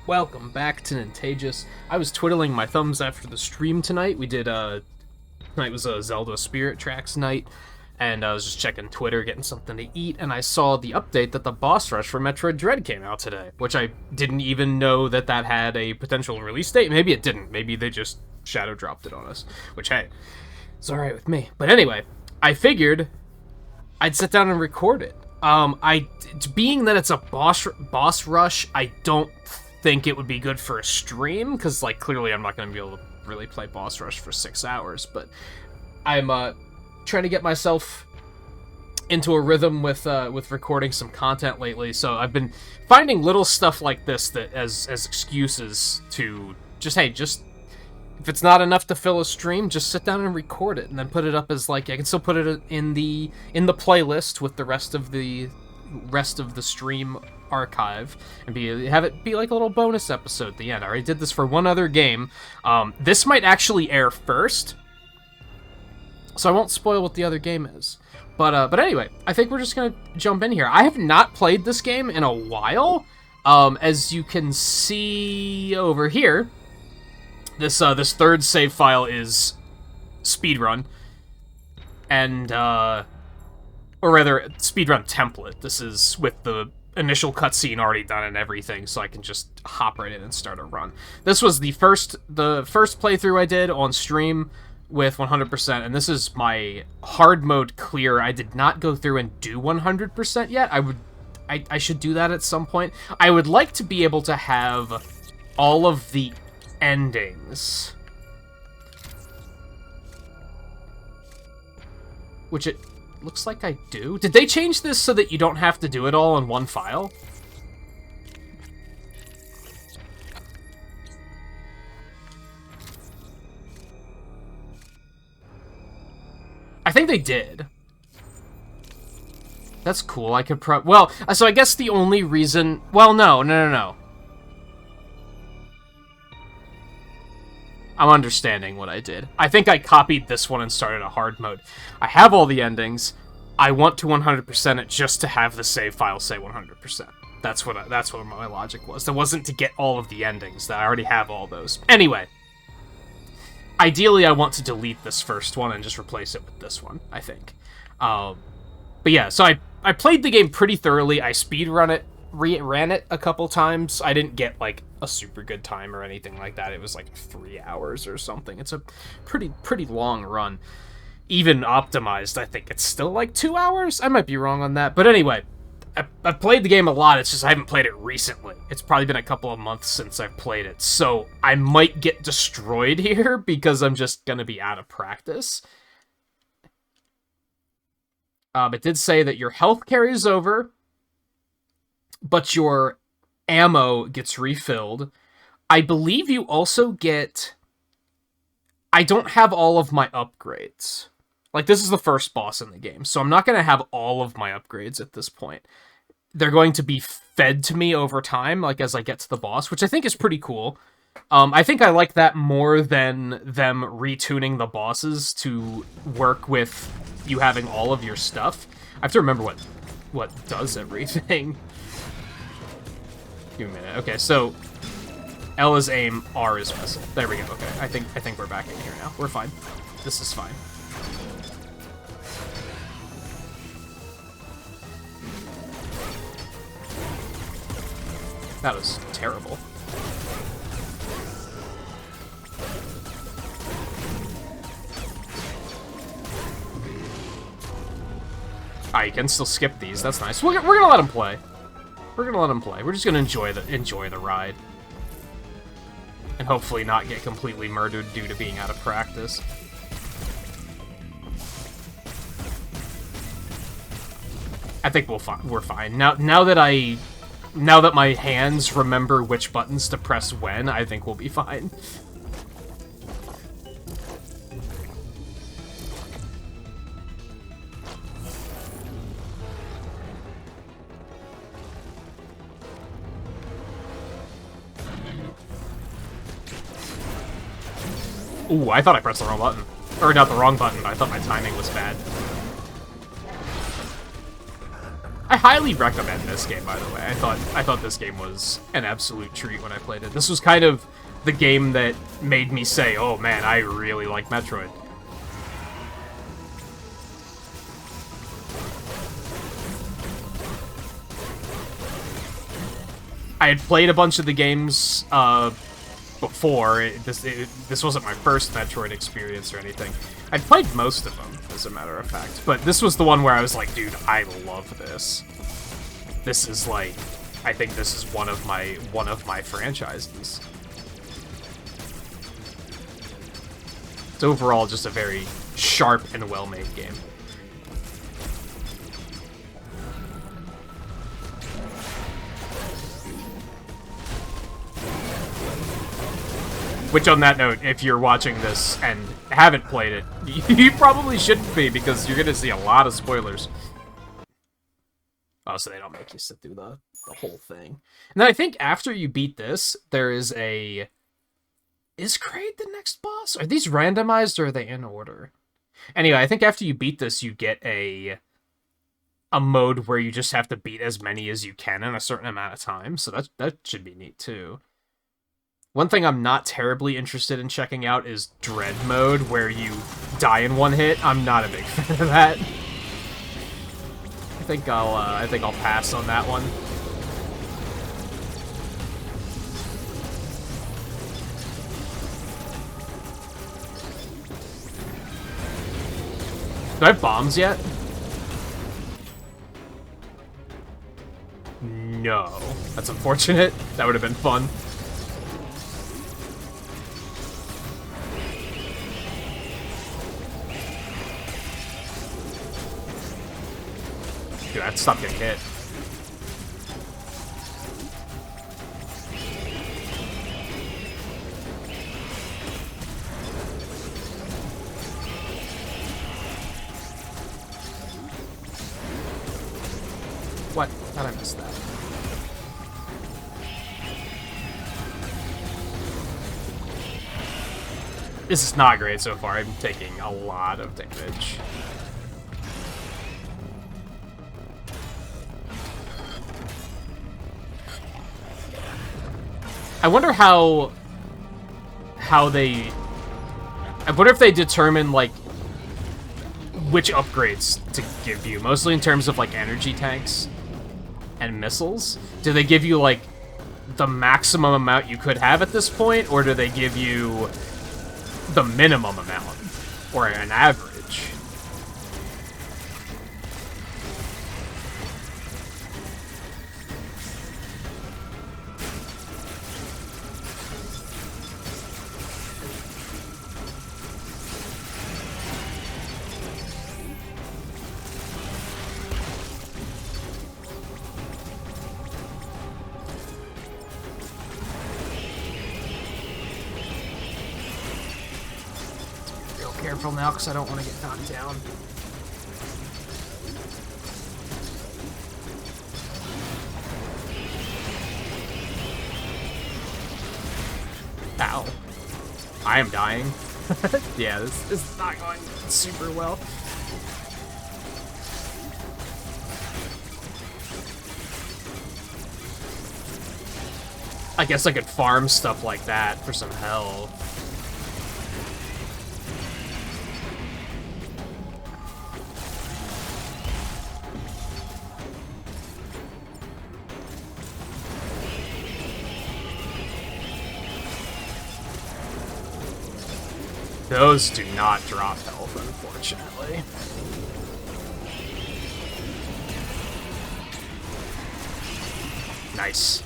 Welcome back to Nintagious. I was twiddling my thumbs after the stream tonight. We did, tonight was a Zelda Spirit Tracks night, and I was just checking Twitter, getting something to eat, and I saw the update that the boss rush for Metroid Dread came out today, which I didn't even know that had a potential release date. Maybe it didn't. Maybe they just shadow dropped it on us, which, hey, it's alright with me. But anyway, I figured I'd sit down and record it. Being that it's a boss rush, I don't think it would be good for a stream, because, like, clearly I'm not going to be able to really play boss rush for 6 hours, but I'm, trying to get myself into a rhythm with recording some content lately, so I've been finding little stuff like this that as excuses to just, hey, just, if it's not enough to fill a stream, just sit down and record it, and then put it up as, like, I can still put it in the playlist with the rest of the stream archive, and have it be like a little bonus episode at the end. I already did this for one other game. This might actually air first, so I won't spoil what the other game is. But anyway, I think we're just gonna jump in here. I have not played this game in a while. As you can see over here, this third save file is speedrun, and or rather, speedrun template. This is with the initial cutscene already done and everything, so I can just hop right in and start a run. This was the first playthrough I did on stream with 100%, and this is my hard mode clear. I did not go through and do 100% yet. I should do that at some point. I would like to be able to have all of the endings, which it looks like I do. Did they change this so that you don't have to do it all in one file? I think they did. That's cool. I could well, so I guess the only reason... Well, no. I'm understanding what I did. I think I copied this one and started a hard mode. I have all the endings. I want to 100% it just to have the save file say 100%. That's what my logic was. That wasn't to get all of the endings. That I already have all those. Anyway, ideally I want to delete this first one and just replace it with this one, I think. But yeah, so I played the game pretty thoroughly. I speedrun it, ran it a couple times. I didn't get, like, a super good time or anything like that. It was like 3 hours or something. It's a pretty long run. Even optimized, I think it's still like 2 hours? I might be wrong on that. But anyway, I've played the game a lot. It's just I haven't played it recently. It's probably been a couple of months since I've played it. So I might get destroyed here because I'm just going to be out of practice. It did say that your health carries over, but your ammo gets refilled. I believe you also get... I don't have all of my upgrades. Like, this is the first boss in the game, so I'm not going to have all of my upgrades at this point. They're going to be fed to me over time, like, as I get to the boss, which I think is pretty cool. I think I like that more than them retuning the bosses to work with you having all of your stuff. I have to remember what does everything. Give me a minute. Okay, so L is aim, R is missile. There we go. Okay, I think we're back in here now. We're fine. This is fine. That was terrible. Ah, you can still skip these. That's nice. We're gonna let him play. We're gonna let him play. We're just gonna enjoy the ride, and hopefully not get completely murdered due to being out of practice. I think we're fine now that my hands remember which buttons to press when. I think we'll be fine. Ooh, I thought I pressed the wrong button. Or not the wrong button, but I thought my timing was bad. I highly recommend this game, by the way. I thought this game was an absolute treat when I played it. This was kind of the game that made me say, oh man, I really like Metroid. I had played a bunch of the games before. This wasn't my first Metroid experience or anything. I'd played most of them, as a matter of fact. But this was the one where I was like, dude, I love this. This is like, I think this is one of my franchises. It's overall just a very sharp and well-made game. Which, on that note, if you're watching this and haven't played it, you probably shouldn't be, because you're going to see a lot of spoilers. Oh, so they don't make you sit through the whole thing. And then I think after you beat this, there is a... Is Kraid the next boss? Are these randomized, or are they in order? Anyway, I think after you beat this, you get a mode where you just have to beat as many as you can in a certain amount of time, so that should be neat, too. One thing I'm not terribly interested in checking out is Dread mode, where you die in one hit. I'm not a big fan of that. I think I'll pass on that one. Do I have bombs yet? No. That's unfortunate. That would have been fun. Dude, I'd stop getting hit. What? How'd I miss that? This is not great so far. I'm taking a lot of damage. I wonder how they... I wonder if they determine, like, which upgrades to give you. Mostly in terms of, like, energy tanks and missiles. Do they give you, like, the maximum amount you could have at this point? Or do they give you the minimum amount? Or an average? Careful now, because I don't want to get knocked down. Ow. I am dying. Yeah, this is not going super well. I guess I could farm stuff like that for some health. Those do not drop health, unfortunately. Nice.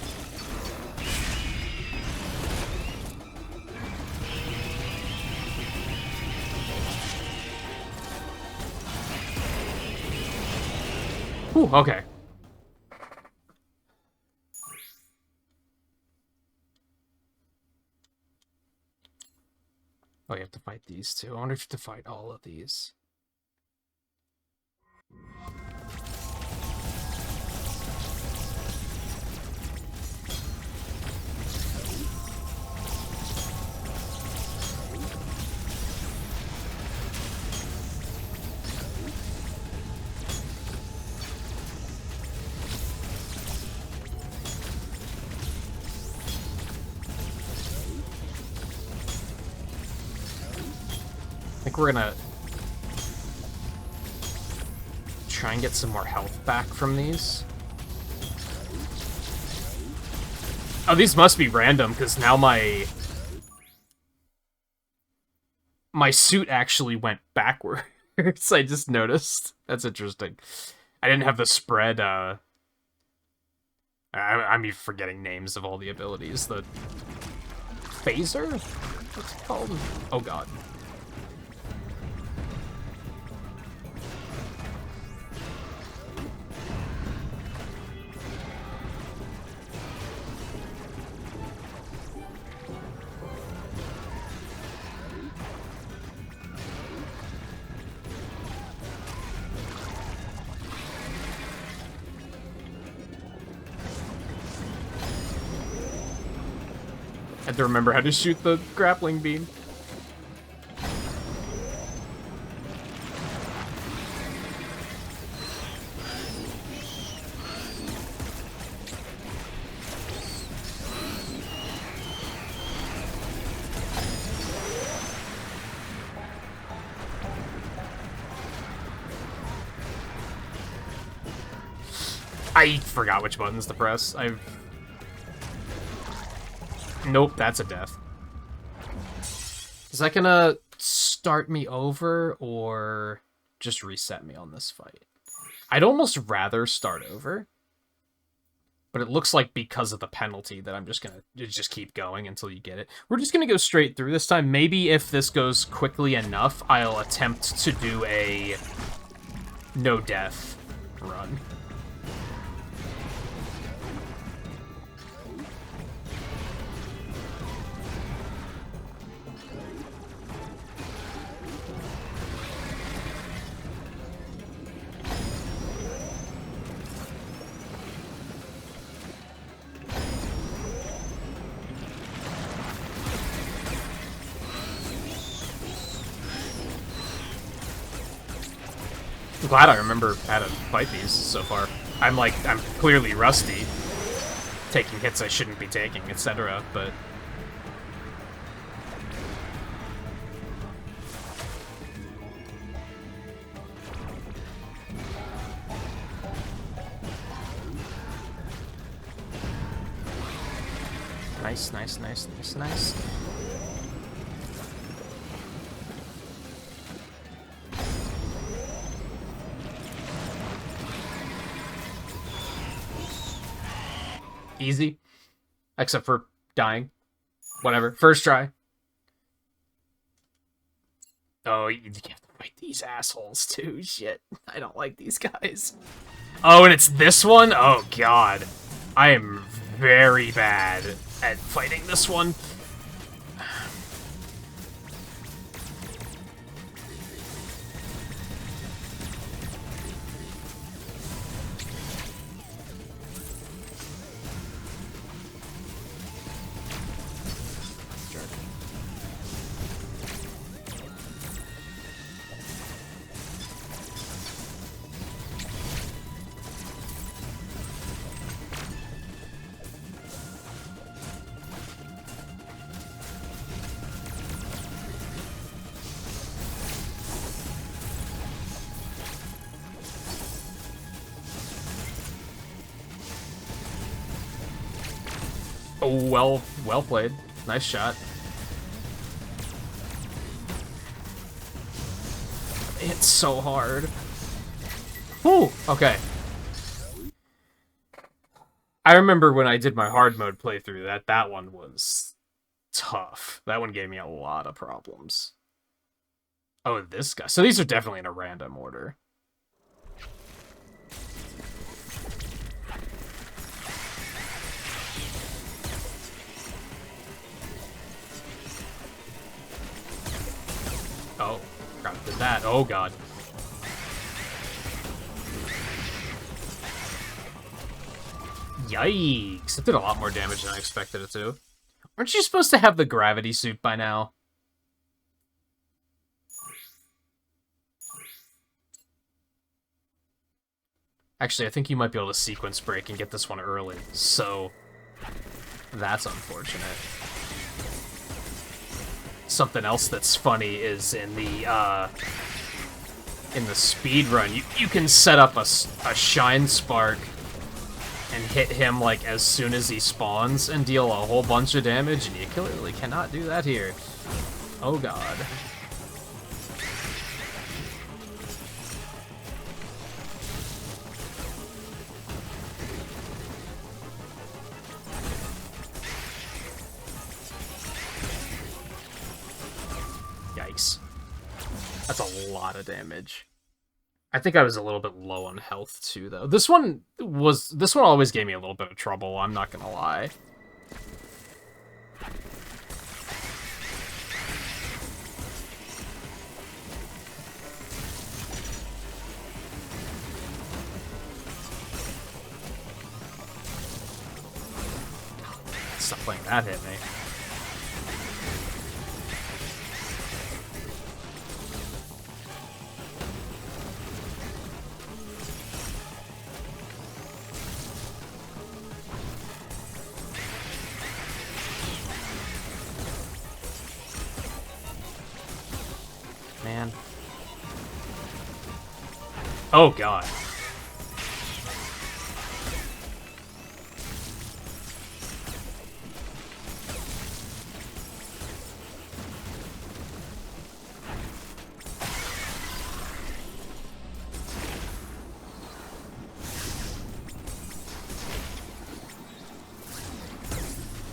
Ooh, okay. Oh, you have to fight these two. I wonder if you have to fight all of these. think we're gonna try and get some more health back from these. Oh, these must be random, because now my suit actually went backwards. I just noticed. That's interesting. I didn't have the spread, I'm even forgetting names of all the abilities. The phaser? What's it called? Oh god. I had to remember how to shoot the grappling beam. I forgot which buttons to press. Nope, that's a death. Is that gonna start me over, or just reset me on this fight? I'd almost rather start over, but it looks like because of the penalty that I'm just gonna just keep going until you get it. We're just gonna go straight through this time. Maybe if this goes quickly enough, I'll attempt to do a no death run. I'm glad I remember how to fight these so far. I'm clearly rusty, taking hits I shouldn't be taking, etc., but... Nice, nice, nice, nice, nice. Easy. Except for dying. Whatever. First try. Oh, you have to fight these assholes too. Shit. I don't like these guys. Oh, and it's this one? Oh, God. I am very bad at fighting this one. Oh, well played. Nice shot. It's so hard. Whew, okay. I remember when I did my hard mode playthrough, that one was tough. That one gave me a lot of problems. Oh, this guy. So these are definitely in a random order. Oh, crap, did that. Oh, God. Yikes. It did a lot more damage than I expected it to. Aren't you supposed to have the gravity suit by now? Actually, I think you might be able to sequence break and get this one early, so that's unfortunate. Something else that's funny is in the speed run, you can set up a shine spark and hit him like as soon as he spawns and deal a whole bunch of damage, and you clearly cannot do that here. Oh god. Yikes. That's a lot of damage. I think I was a little bit low on health too, though. This one always gave me a little bit of trouble, I'm not gonna lie. Stuff like that hit me. Man. Oh god.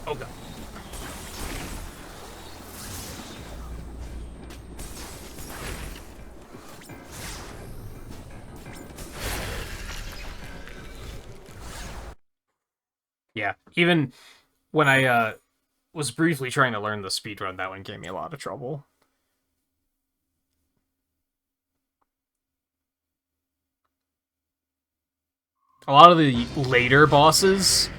Oh god. Yeah, even when I was briefly trying to learn the speedrun, that one gave me a lot of trouble. A lot of the later bosses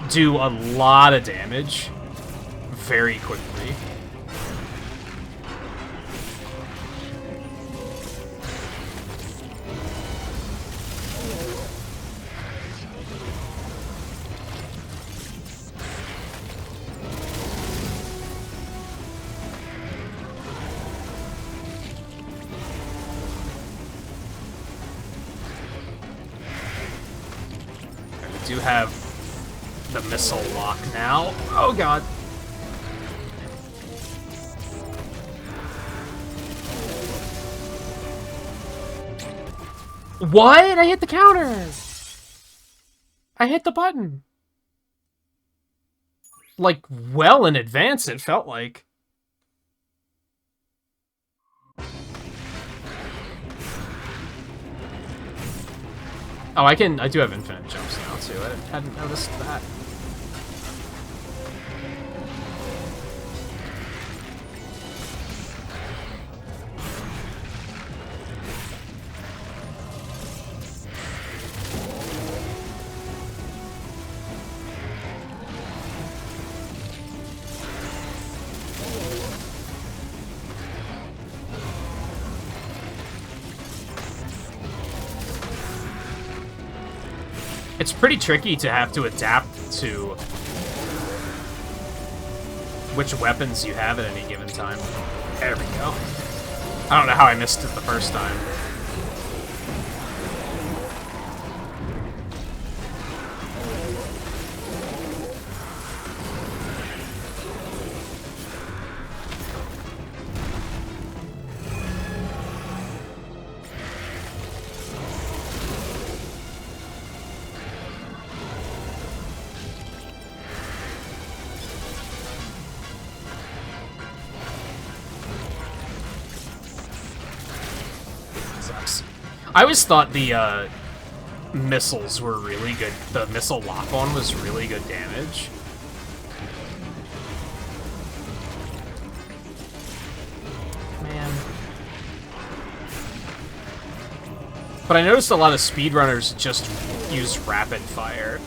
do a lot of damage very quickly. Do have the missile lock now. Oh god. What? I hit the counter. I hit the button. Like, well in advance, it felt like. Oh, I do have infinite jumps now, too. I hadn't noticed that. It's pretty tricky to have to adapt to which weapons you have at any given time. There we go. I don't know how I missed it the first time. I always thought the missiles were really good. The missile lock-on was really good damage. Man. But I noticed a lot of speedrunners just use rapid fire.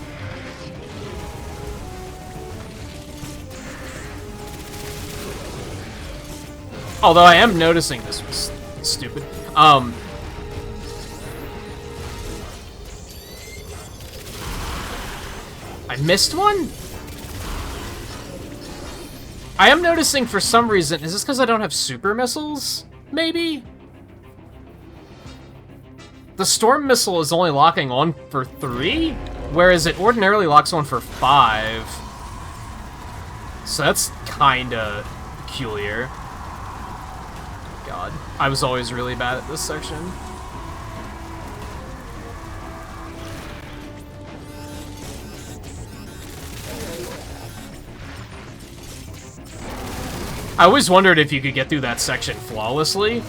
Although I am noticing this was stupid. I missed one? I am noticing for some reason, is this because I don't have super missiles? Maybe? The storm missile is only locking on for 3, whereas it ordinarily locks on for 5. So that's kinda peculiar. God, I was always really bad at this section. I always wondered if you could get through that section flawlessly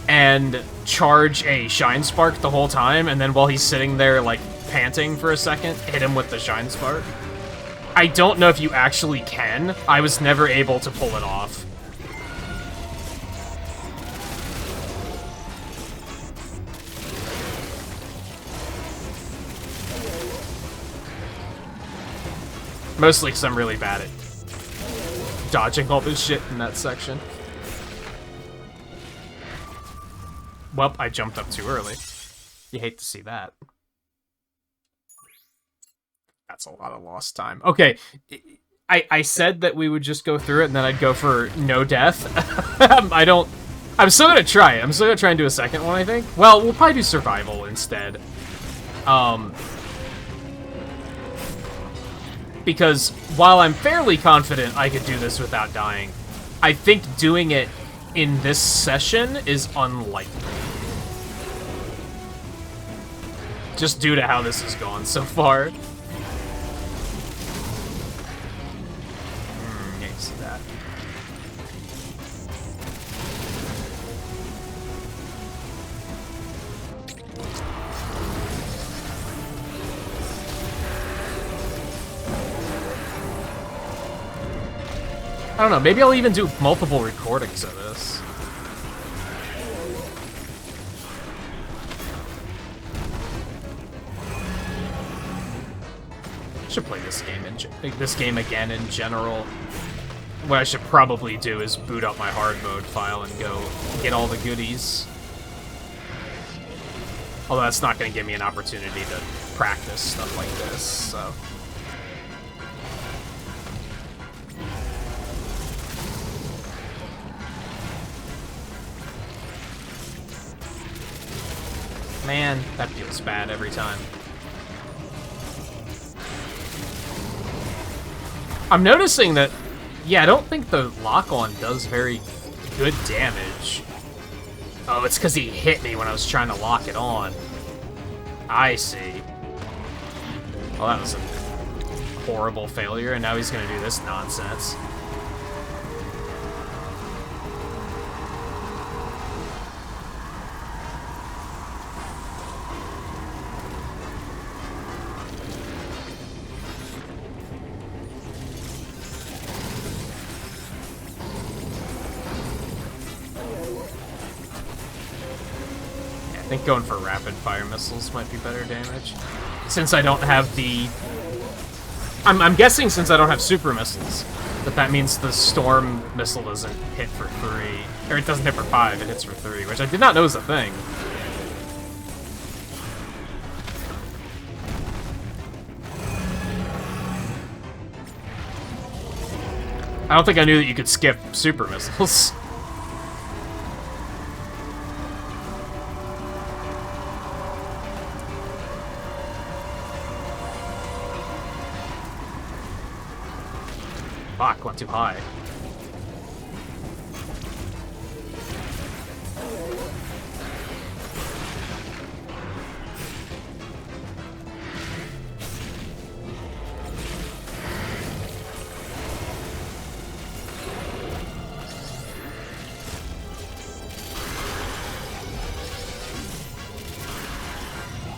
and charge a Shine Spark the whole time, and then while he's sitting there, like, panting for a second, hit him with the Shine Spark. I don't know if you actually can. I was never able to pull it off. Mostly because I'm really bad at dodging all this shit in that section. Well, I jumped up too early. You hate to see that. That's a lot of lost time. Okay, I said that we would just go through it and then I'd go for no death. I'm still gonna try it. I'm still gonna try and do a second one, I think. Well, we'll probably do survival instead. Because while I'm fairly confident I could do this without dying, I think doing it in this session is unlikely. Just due to how this has gone so far. Yeah, you see that. I don't know, maybe I'll even do multiple recordings of this. I should play this game again in general. What I should probably do is boot up my hard mode file and go get all the goodies. Although that's not going to give me an opportunity to practice stuff like this, so... Man, that feels bad every time. I'm noticing that, yeah, I don't think the lock-on does very good damage. Oh, it's because he hit me when I was trying to lock it on. I see. Well, that was a horrible failure, and now he's going to do this nonsense. I think going for rapid-fire missiles might be better damage. Since I don't have the... I'm guessing since I don't have super missiles, that means the storm missile doesn't hit for 3. Or it doesn't hit for 5, it hits for 3, which I did not know was a thing. I don't think I knew that you could skip super missiles. Fuck, went too high.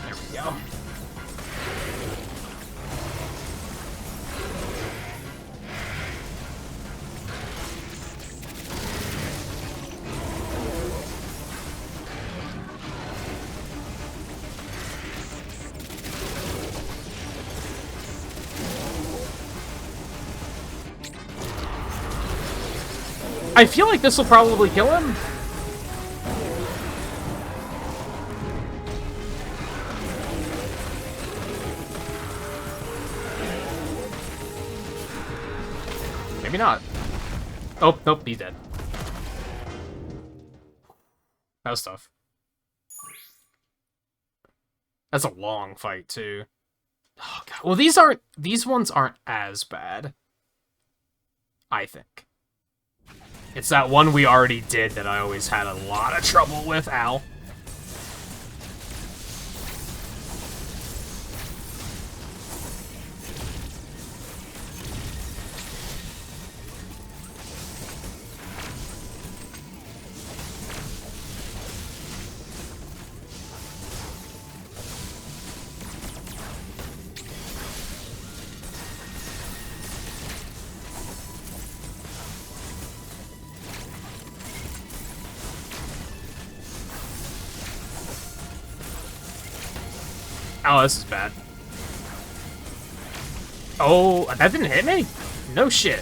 There we go. I feel like this will probably kill him. Maybe not. Oh, nope, he's dead. That was tough. That's a long fight, too. Oh, God. Well, these ones aren't as bad, I think. It's that one we already did that I always had a lot of trouble with. Ow. Oh, this is bad. Oh, that didn't hit me? No shit.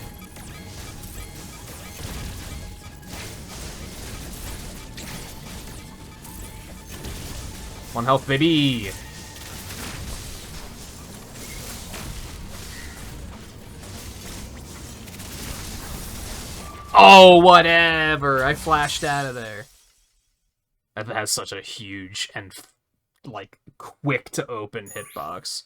One health, baby. Oh, whatever. I flashed out of there. That has such a huge and, like, quick to open hitbox.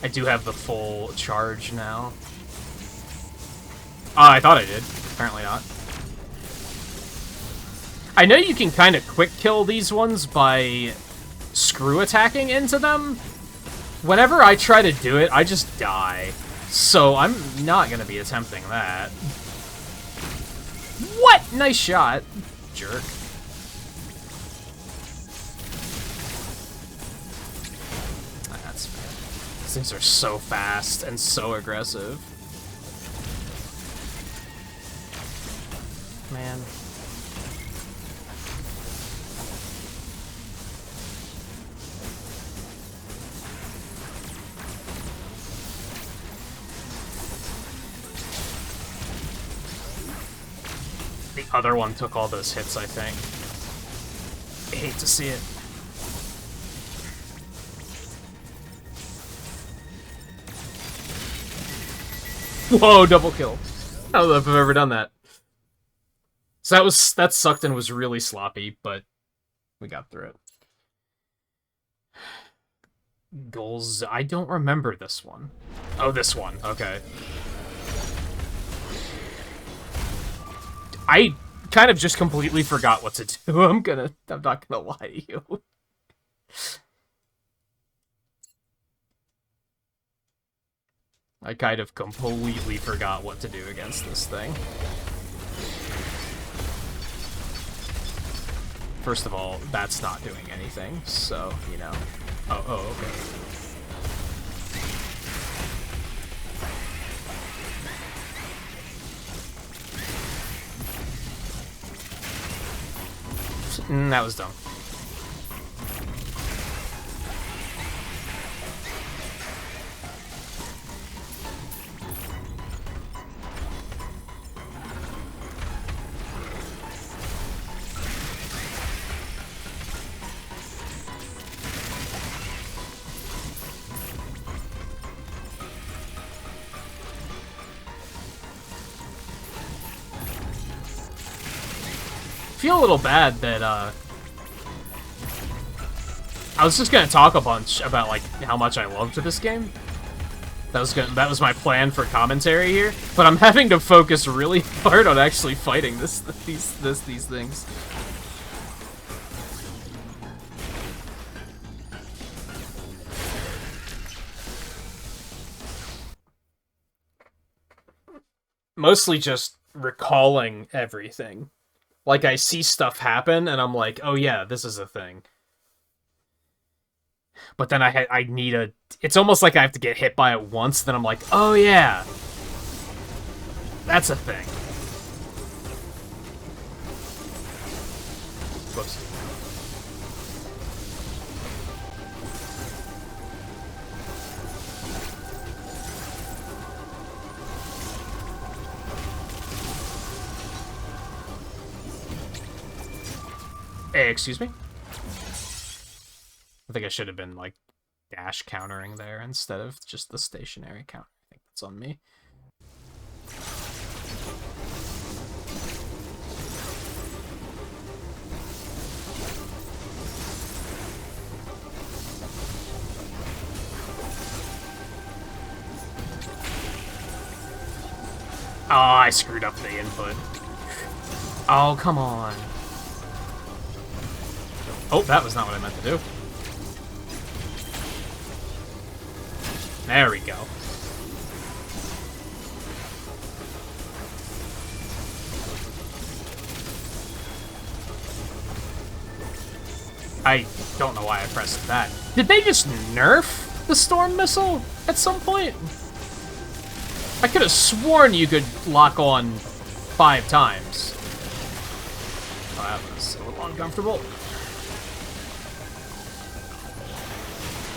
I do have the full charge now. Oh, I thought I did. Apparently not. I know you can kind of quick kill these ones by screw attacking into them. Whenever I try to do it, I just die. So I'm not going to be attempting that. What? Nice shot. Jerk. That's bad. These things are so fast and so aggressive. Man. The other one took all those hits, I think. I hate to see it. Whoa, double kill. I don't know if I've ever done that. So that sucked and was really sloppy, but we got through it. Goals. I don't remember this one. Oh, this one. Okay. I kind of just completely forgot what to do. I'm not gonna lie to you. I kind of completely forgot what to do against this thing. First of all, that's not doing anything, so, you know. Oh, okay. That was dumb. Feel a little bad that I was just gonna talk a bunch about like how much I loved this game. That was my plan for commentary here, but I'm having to focus really hard on actually fighting these things. Mostly just recalling everything. Like, I see stuff happen, and I'm like, oh yeah, this is a thing. But then I need a... It's almost like I have to get hit by it once, then I'm like, oh yeah. That's a thing. Whoops. Hey, excuse me? I think I should have been, like, dash countering there instead of just the stationary counter. I think that's on me. Oh, I screwed up the input. Oh, come on. Oh, that was not what I meant to do. There we go. I don't know why I pressed that. Did they just nerf the storm missile at some point? I could have sworn you could lock on 5 times. Oh, that was a little uncomfortable.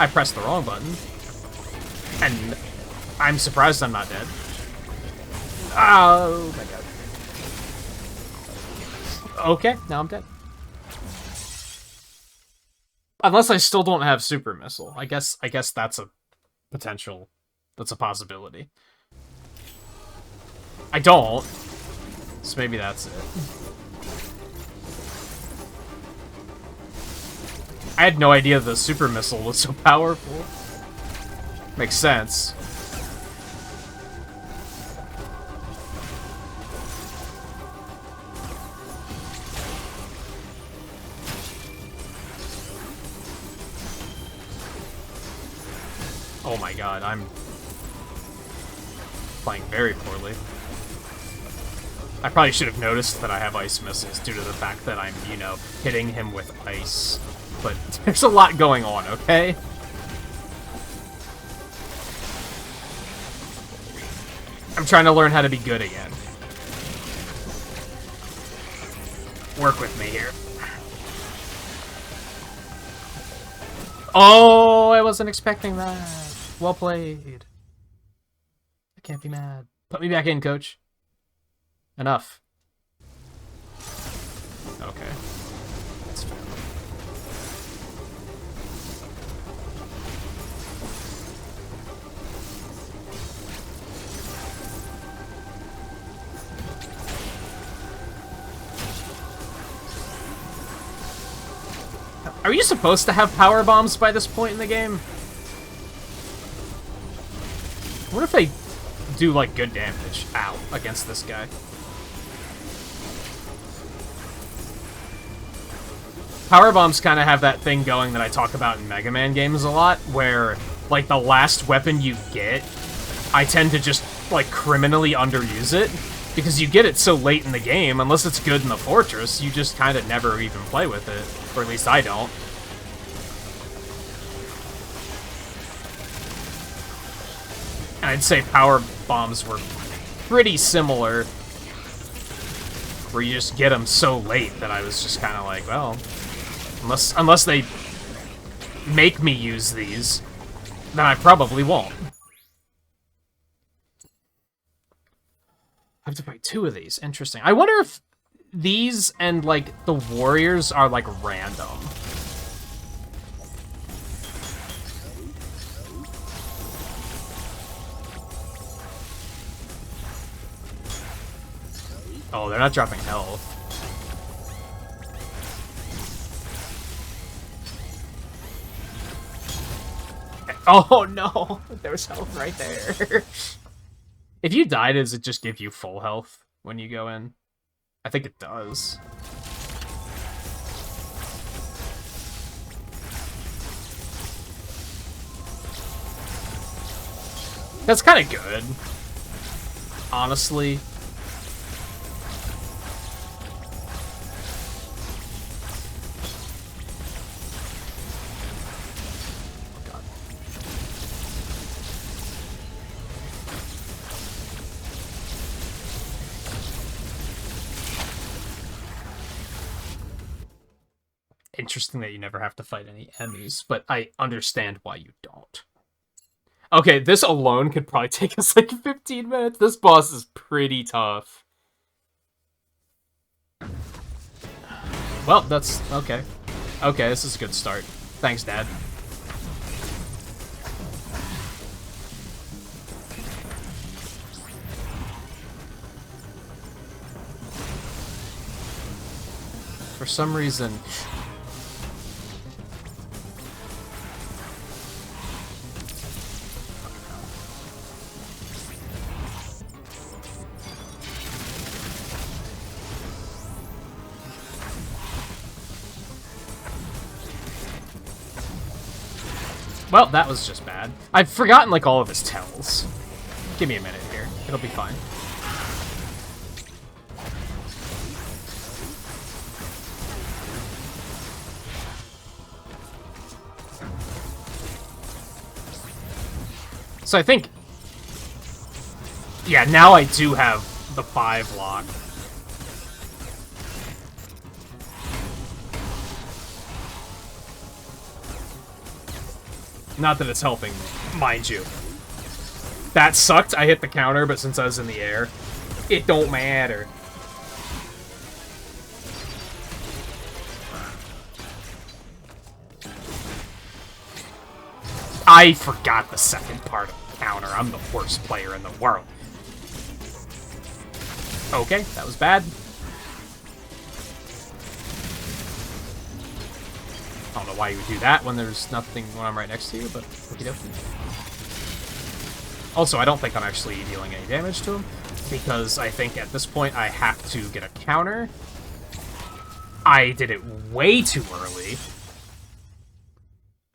I pressed the wrong button. And I'm surprised I'm not dead. Oh my god. Okay, now I'm dead. Unless I still don't have super missile. I guess that's a potential. That's a possibility. I don't. So maybe that's it. I had no idea the super missile was so powerful. Makes sense. Oh my god, I'm playing very poorly. I probably should have noticed that I have ice missiles due to the fact that I'm, you know, hitting him with ice. But there's a lot going on, okay? I'm trying to learn how to be good again. Work with me here. Oh, I wasn't expecting that. Well played. I can't be mad. Put me back in, coach. Enough. Okay. That's fair. Are you supposed to have power bombs by this point in the game? What if they do, like, good damage? Ow, against this guy. Power bombs kind of have that thing going that I talk about in Mega Man games a lot, where, like, the last weapon you get, I tend to just, like, criminally underuse it, because you get it so late in the game, unless it's good in the Fortress, you just kind of never even play with it, or at least I don't. And I'd say power bombs were pretty similar, where you just get them so late that I was just kind of like, well, unless they make me use these, then I probably won't. I have to fight 2 of these. Interesting. I wonder if these and, like, the warriors are, like, random. Oh, they're not dropping health. Oh no! There's health right there. If you die, does it just give you full health when you go in? I think it does. That's kind of good. Honestly. Interesting that you never have to fight any enemies, but I understand why you don't. Okay, this alone could probably take us like 15 minutes. This boss is pretty tough. Well, that's... okay. Okay, this is a good start. Thanks, Dad. For some reason... Well, that was just bad. I've forgotten, like, all of his tells. Give me a minute here. It'll be fine. So I think... yeah, now I do have the 5 lock. Not that it's helping, mind you. That sucked. I hit the counter, but since I was in the air, it don't matter. I forgot the second part of the counter. I'm the worst player in the world. Okay, that was bad. I don't know why you would do that when there's nothing when I'm right next to you, but okie dokie. Also, I don't think I'm actually dealing any damage to him, because I think at this point I have to get a counter. I did it way too early.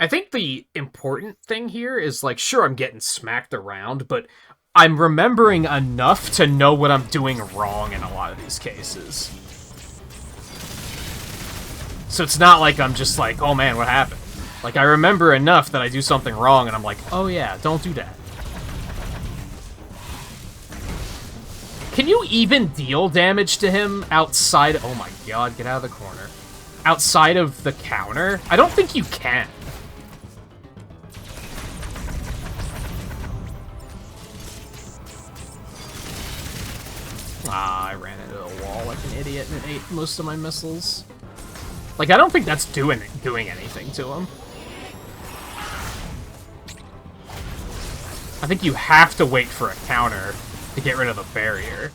I think the important thing here is, like, sure, I'm getting smacked around, but I'm remembering enough to know what I'm doing wrong in a lot of these cases. So it's not like I'm just like, oh man, what happened? Like, I remember enough that I do something wrong, and I'm like, oh yeah, don't do that. Can you even deal damage to him outside... oh my god, get out of the corner. Outside of the counter? I don't think you can. Ah, I ran into a wall like an idiot and it ate most of my missiles. Like, I don't think that's doing anything to him. I think you have to wait for a counter to get rid of the barrier.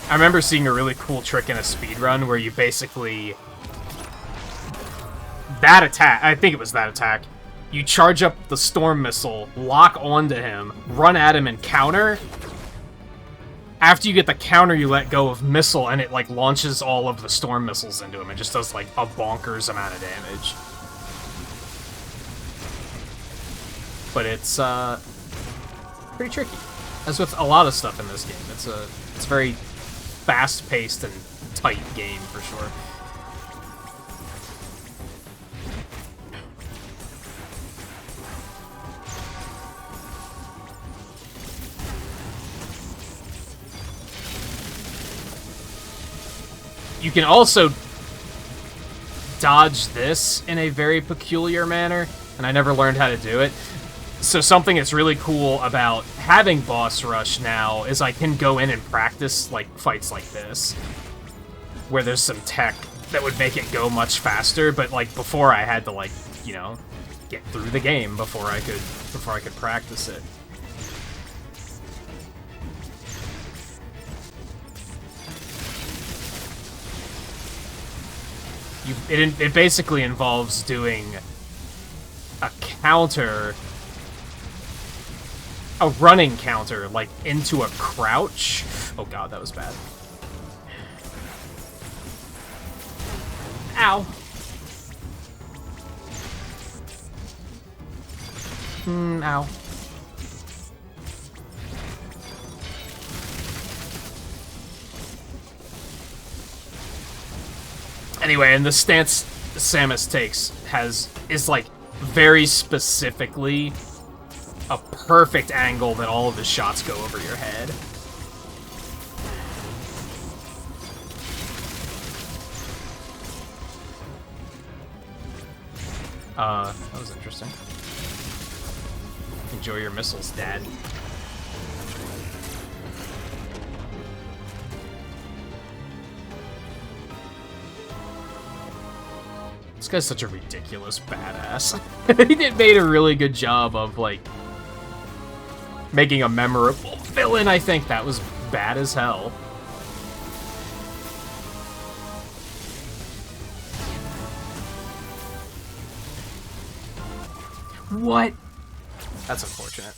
I remember seeing a really cool trick in a speedrun where you basically... that attack, I think it was that attack, you charge up the storm missile, lock onto him, run at him and counter. After you get the counter, you let go of missile and it, like, launches all of the storm missiles into him. It just does, like, a bonkers amount of damage. But it's, pretty tricky. As with a lot of stuff in this game. It's very fast-paced and tight game, for sure. You can also dodge this in a very peculiar manner, and I never learned how to do it. So something that's really cool about having boss rush now is I can go in and practice, like, fights like this, where there's some tech that would make it go much faster, but, like, before I had to, like, you know, get through the game before I could practice it. It basically involves doing a counter, a running counter, like, into a crouch. Oh god, that was bad. Ow. Ow. Anyway, and the stance Samus takes is like very specifically a perfect angle that all of his shots go over your head. That was interesting. Enjoy your missiles, Dad. This guy's such a ridiculous badass. He made a really good job of, like, making a memorable villain, I think. That was bad as hell. What? That's unfortunate.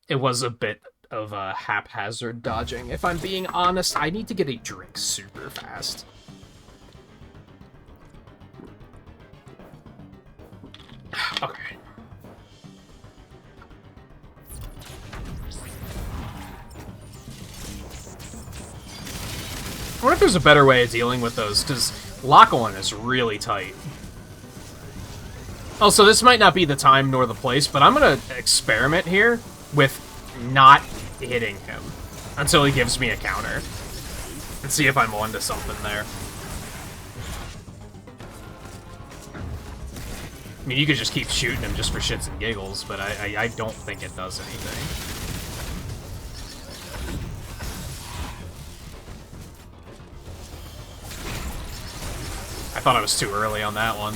It was a bit of a haphazard dodging. If I'm being honest, I need to get a drink super fast. Okay. I wonder if there's a better way of dealing with those, because lock-on is really tight. Also, this might not be the time nor the place, but I'm gonna experiment here with not hitting him until he gives me a counter and see if I'm onto something there. I mean, you could just keep shooting him just for shits and giggles, but I don't think it does anything. I thought I was too early on that one.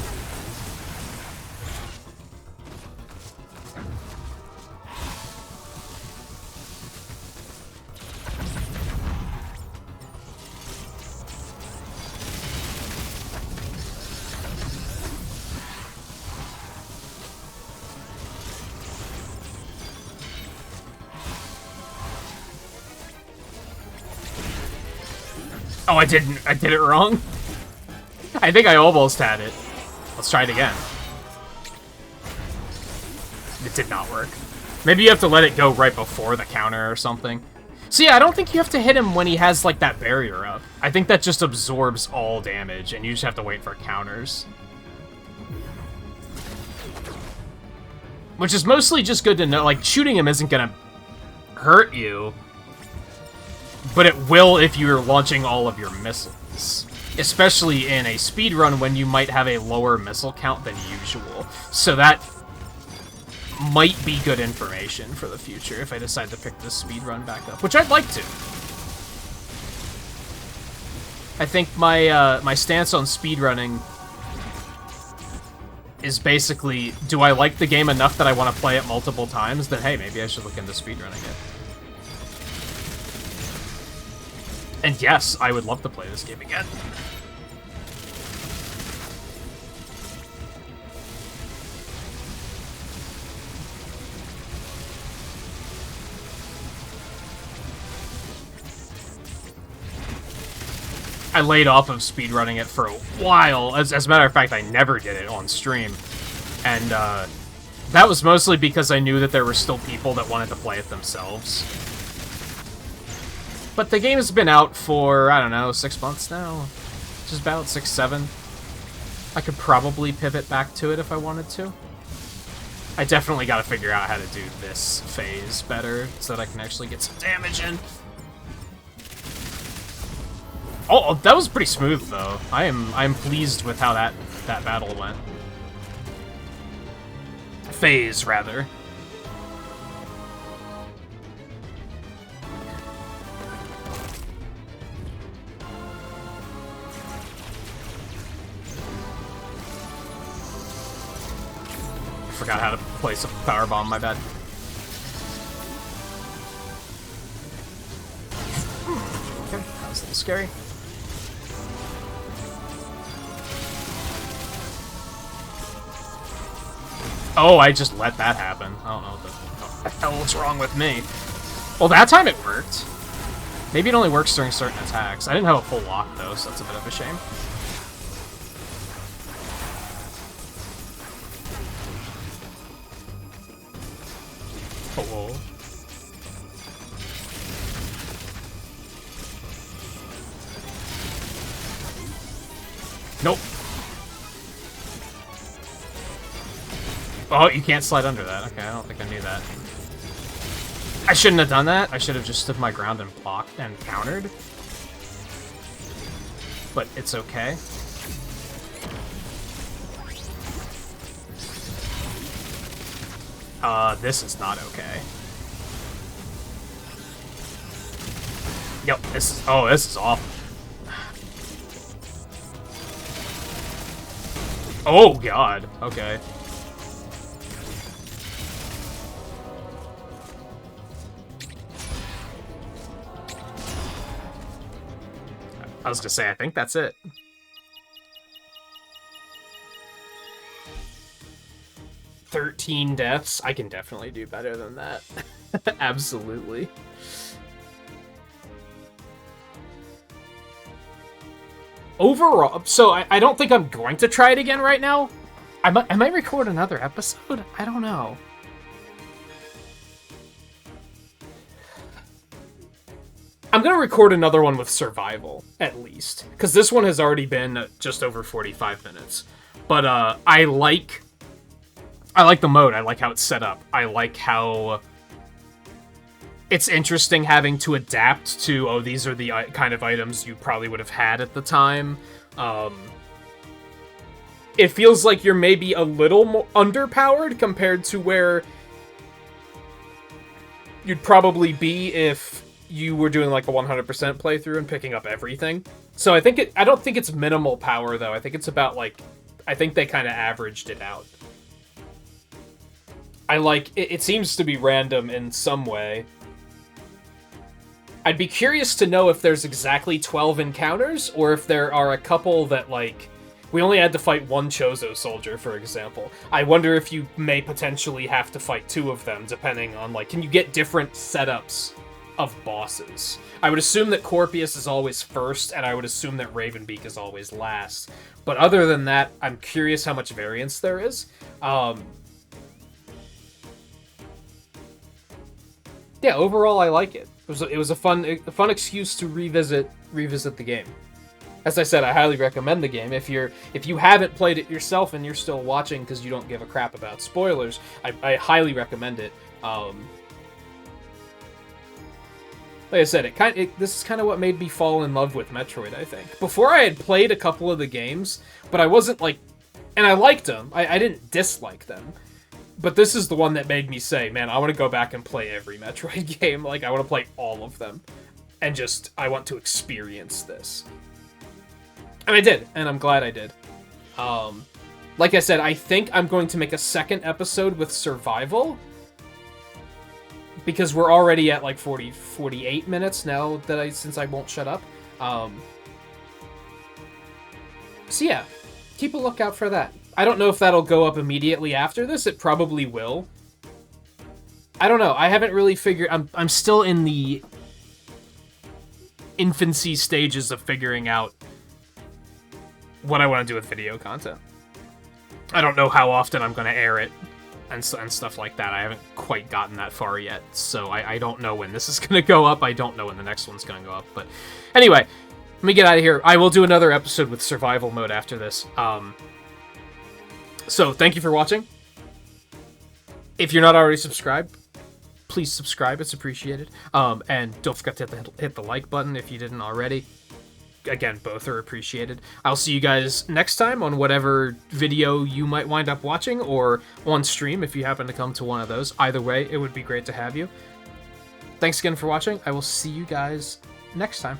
Oh, I did it wrong? I think I almost had it. Let's try it again. It did not work. Maybe you have to let it go right before the counter or something. So yeah, I don't think you have to hit him when he has, like, that barrier up. I think that just absorbs all damage, and you just have to wait for counters. Which is mostly just good to know. Like, shooting him isn't gonna hurt you, but it will if you're launching all of your missiles. Especially in a speedrun when you might have a lower missile count than usual. So that might be good information for the future if I decide to pick this speedrun back up, which I'd like to. I think my my stance on speedrunning is basically, do I like the game enough that I want to play it multiple times? Then hey, maybe I should look into speedrunning it. And yes, I would love to play this game again. I laid off of speedrunning it for a while. As a matter of fact, I never did it on stream. And that was mostly because I knew that there were still people that wanted to play it themselves. But the game has been out for, I don't know, 6 months now? Just about 6, 7. I could probably pivot back to it if I wanted to. I definitely gotta figure out how to do this phase better so that I can actually get some damage in. Oh, that was pretty smooth though. I'm pleased with how that battle went. Phase, rather. Forgot how to place a power bomb, my bad. Okay, that was a little scary. Oh, I just let that happen. I don't know what the hell's wrong with me. Well, that time it worked. Maybe it only works during certain attacks. I didn't have a full lock, though, so that's a bit of a shame. Oh, whoa. Nope. Oh, you can't slide under that. Okay, I don't think I knew that. I shouldn't have done that. I should have just stood my ground and blocked and countered. But it's okay. This is not okay. Yep, this is awful. Oh god, okay. I was gonna say, I think that's it. "13 deaths? I can definitely do better than that. Absolutely. Overall, so I don't think I'm going to try it again right now. I might record another episode? I don't know. I'm going to record another one with survival, at least. Because this one has already been just over 45 minutes. But I like the mode. I like how it's set up. I like how it's interesting having to adapt to, oh, these are the kind of items you probably would have had at the time. It feels like you're maybe a little more underpowered compared to where you'd probably be if you were doing like a 100% playthrough and picking up everything. So I don't think it's minimal power, though. I think it's about, like, I think they kind of averaged it out. I like, it seems to be random in some way. I'd be curious to know if there's exactly 12 encounters, or if there are a couple that, like, we only had to fight one Chozo soldier, for example. I wonder if you may potentially have to fight 2 of them, depending on, like, can you get different setups of bosses? I would assume that Corpius is always first, and I would assume that Ravenbeak is always last. But other than that, I'm curious how much variance there is. Yeah, overall, I like it. It was a fun excuse to revisit the game. As I said, I highly recommend the game. If you haven't played it yourself and you're still watching because you don't give a crap about spoilers, I highly recommend it. Like I said, this is kind of what made me fall in love with Metroid, I think. Before, I had played a couple of the games, but I wasn't like, and I liked them. I didn't dislike them. But this is the one that made me say, man, I want to go back and play every Metroid game. Like, I want to play all of them. And just, I want to experience this. And I did, and I'm glad I did. Like I said, I think I'm going to make a second episode with survival. Because we're already at like 48 minutes now since I won't shut up. So yeah, keep a lookout for that. I don't know if that'll go up immediately after this. It probably will. I don't know. I haven't really figured... I'm still in the infancy stages of figuring out what I want to do with video content. I don't know how often I'm going to air it and stuff like that. I haven't quite gotten that far yet, so I don't know when this is going to go up. I don't know when the next one's going to go up. But anyway, let me get out of here. I will do another episode with survival mode after this. So, thank you for watching. If you're not already subscribed, please subscribe. It's appreciated. And don't forget to hit the like button if you didn't already. Again, both are appreciated. I'll see you guys next time on whatever video you might wind up watching, or on stream if you happen to come to one of those. Either way, it would be great to have you. Thanks again for watching. I will see you guys next time.